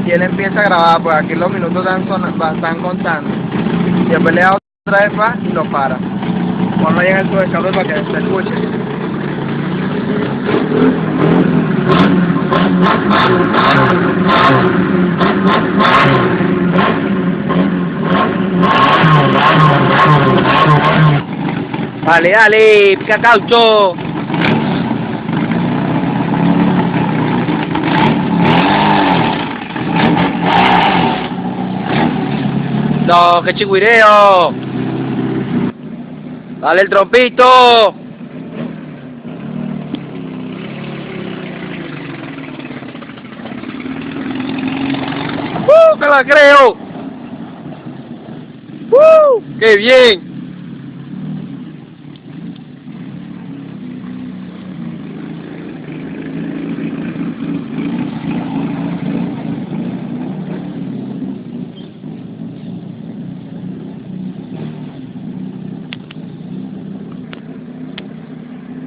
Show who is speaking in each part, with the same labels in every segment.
Speaker 1: y él empieza a grabar, pues aquí los minutos están contando. Y después le da otra vez más y lo para. Cuando llega el subescalón para que se escuche. Dale, dale, pica caucho. No, qué chigüireo. Dale el trompito. ¡Que la creo! ¡Qué bien!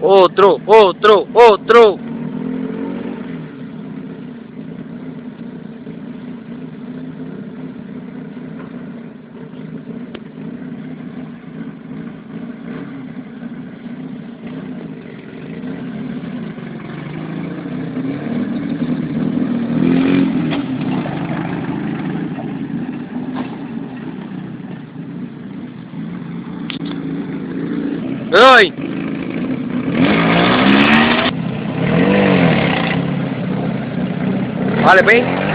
Speaker 1: Otro, otro, otro. ¡Le doy! Vale, pues.